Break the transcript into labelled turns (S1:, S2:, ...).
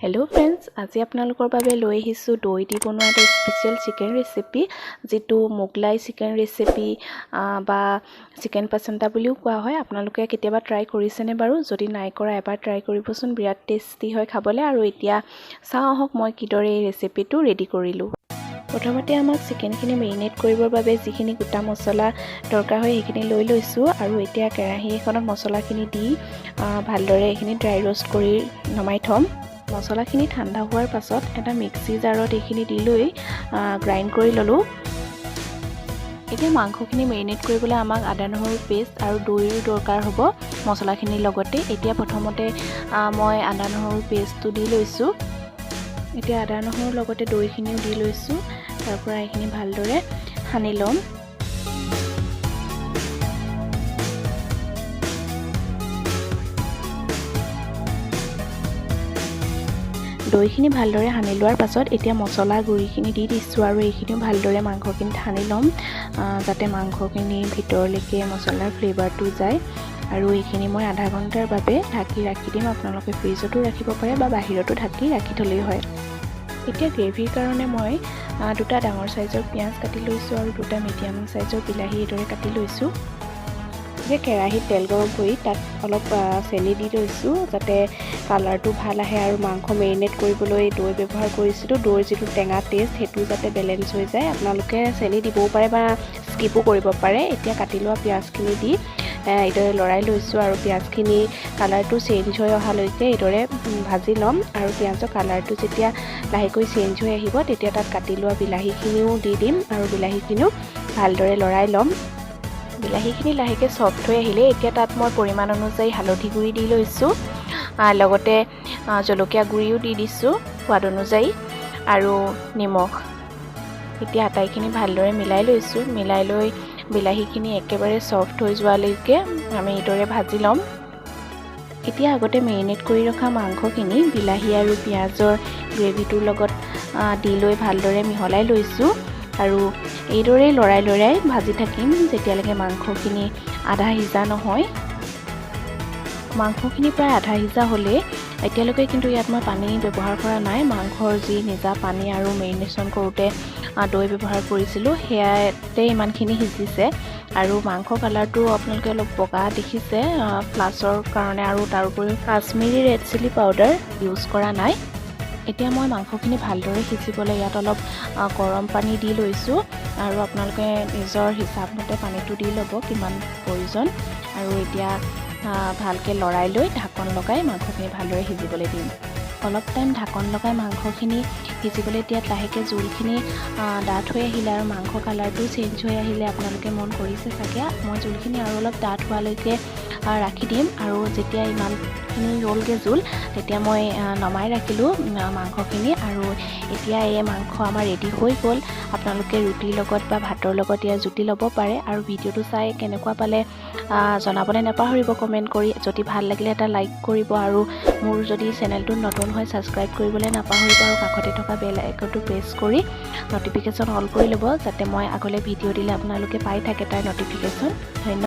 S1: Hello friends, আজি আপোনালোকৰ বাবে লৈ আহিছো দৈ দি বনোৱা এটা স্পেশাল চিকেন ৰেচিপি যেটো মুগলাই চিকেন ৰেচিপি বা চিকেন পাছন্তা বুলিও কোৱা হয়। আপোনালোকে কেতিয়াবা ট্ৰাই কৰিছেনে বাৰু? যদি নাই কৰা এবাৰ ট্ৰাই কৰিবচোন, বিৰাট টেস্টি হয় খাবলৈ। আৰু এতিয়া চাওঁ আহক মই কিদৰে এই ৰেচিপিটো ৰেডি কৰিলোঁ। প্ৰথমতে আমাক চিকেনখিনি মেৰিনেট কৰিবৰ বাবে যিখিনি গোটা মছলা দৰকাৰ হয় সেইখিনি লৈ লৈছোঁ। আৰু এতিয়া কেৰাহী এখনত মছলাখিনি দি ভালদৰে এইখিনি ড্ৰাই ৰোষ্ট কৰি নমাই থ'ম। মছলাখিনি ঠাণ্ডা হোৱাৰ পাছত এটা মিক্সি জাৰত এইখিনি দি লৈ গ্ৰাইণ্ড কৰি ল'লোঁ। এতিয়া মাংসখিনি মেৰিনেট কৰিবলৈ আমাক আদা নহৰু পেষ্ট আৰু দৈৰ দৰকাৰ হ'ব মছলাখিনিৰ লগতে। এতিয়া প্ৰথমতে মই আদা নহৰু পেষ্টটো দি লৈছোঁ। এতিয়া আদা নহৰুৰ লগতে দৈখিনিও দি লৈছোঁ। তাৰ পৰা এইখিনি ভালদৰে সানি ল'ম। দৈখিনি ভালদৰে সানি লোৱাৰ পাছত এতিয়া মছলা গুড়িখিনি দি দিছোঁ আৰু এইখিনিও ভালদৰে মাংসখিনি সানি ল'ম যাতে মাংসখিনি ভিতৰলৈকে মছলাৰ ফ্লেভাৰটো যায়। আৰু এইখিনি মই আধা ঘণ্টাৰ বাবে ঢাকি ৰাখি দিম। আপোনালোকে ফ্ৰিজতো ৰাখিব পাৰে বা বাহিৰতো ঢাকি ৰাখি থ'লেই হয়। এতিয়া গ্ৰেভিৰ কাৰণে মই দুটা ডাঙৰ সাইজৰ পিঁয়াজ কাটি লৈছোঁ আৰু দুটা মিডিয়াম সাইজৰ বিলাহী এইদৰে কাটি লৈছোঁ। যে কেৰাহীত তেল গৰম কৰি তাত অলপ চেনি দি লৈছোঁ যাতে কালাৰটো ভাল আহে। আৰু মাংস মেৰিনেট কৰিবলৈ দৈ ব্যৱহাৰ কৰিছিলোঁ। দৈৰ যিটো টেঙা টেষ্ট সেইটো যাতে বেলেঞ্চ হৈ যায়। আপোনালোকে চেনি দিবও পাৰে বা স্কিপো কৰিব পাৰে। এতিয়া কাটি লোৱা পিঁয়াজখিনি দি এইদৰে লৰাই লৈছোঁ আৰু পিঁয়াজখিনি কালাৰটো চেঞ্জ হৈ অহালৈকে এইদৰে ভাজি ল'ম। আৰু পিঁয়াজৰ কালাৰটো যেতিয়া লাহেকৈ চেঞ্জ হৈ আহিব তেতিয়া তাত কাটি লোৱা বিলাহীখিনিও দি দিম আৰু বিলাহীখিনিও ভালদৰে লৰাই ল'ম। বিলাহীখিনি লাহেকৈ ছফ্ট হৈ আহিলে এতিয়া তাত মই পৰিমাণ অনুযায়ী হালধি গুড়ি দি লৈছোঁ। লগতে জলকীয়া গুড়িও দি দিছোঁ সোৱাদ অনুযায়ী আৰু নিমখ। এতিয়া আটাইখিনি ভালদৰে মিলাই লৈছোঁ। মিলাই লৈ বিলাহীখিনি একেবাৰে ছফ্ট হৈ যোৱালৈকে আমি এইদৰে ভাজি ল'ম। এতিয়া আগতে মেৰিনেট কৰি ৰখা মাংসখিনি বিলাহী আৰু পিঁয়াজৰ গ্ৰেভিটোৰ লগত দি লৈ ভালদৰে মিহলাই লৈছোঁ। আৰু এইদৰে লৰাই লৰাই ভাজি থাকিম যেতিয়ালৈকে মাংসখিনি আধা সিজা নহয়। মাংসখিনি প্ৰায় আধা সিজা হ'লে এতিয়ালৈকে কিন্তু ইয়াত মই পানী ব্যৱহাৰ কৰা নাই। মাংসৰ যি নিজা পানী আৰু মেৰিনেশ্যন কৰোঁতে দৈ ব্যৱহাৰ কৰিছিলোঁ সেয়াতে ইমানখিনি সিজিছে। আৰু মাংস কালাৰটো আপোনালোকে অলপ বগা দেখিছে প্লাছৰ কাৰণে। আৰু তাৰোপৰিও Kashmiri red chilli powder use কৰা নাই। এতিয়া মই মাংসখিনি ভালদৰে সিজিবলৈ ইয়াত অলপ গৰম পানী দি লৈছোঁ। আৰু আপোনালোকে নিজৰ হিচাপমতে পানীটো দি ল'ব কিমান প্ৰয়োজন। আৰু এতিয়া ভালকৈ লৰাই লৈ ঢাকন লগাই মাংসখিনি ভালদৰে সিজিবলৈ দিম। অলপ টাইম ঢাকন লগাই মাংসখিনি সিজিবলৈ দিয়াত লাহেকৈ জোলখিনি ডাঠ হৈ আহিলে আৰু মাংস কালাৰটো চেঞ্জ হৈ আহিলে আপোনালোকে মন কৰিছে চাগে। মই জোলখিনি আৰু অলপ ডাঠ হোৱালৈকে ৰাখি দিম। আৰু যেতিয়া ইমানখিনি ৰ'লগৈ জোল তেতিয়া মই নমাই ৰাখিলোঁ মাংসখিনি। আৰু এতিয়া এই মাংস আমাৰ ৰেডি হৈ গ'ল। আপোনালোকে ৰুটিৰ লগত বা ভাতৰ লগত ইয়াৰ জুতি ল'ব পাৰে। আৰু ভিডিঅ'টো চাই কেনেকুৱা পালে জনাবলৈ নাপাহৰিব কমেণ্ট কৰি। যদি ভাল লাগিলে এটা লাইক কৰিব আৰু মোৰ যদি চেনেলটো নতুন হয় ছাবস্ক্ৰাইব কৰিবলৈ নাপাহৰিব। আৰু কাষতে থকা বেল আইকনটো প্ৰেছ কৰি নটিফিকেশ্যন অল কৰি ল'ব যাতে মই আগলৈ ভিডিঅ' দিলে আপোনালোকে পাই থাকে তাৰ নটিফিকেশ্যন। ধন্যবাদ।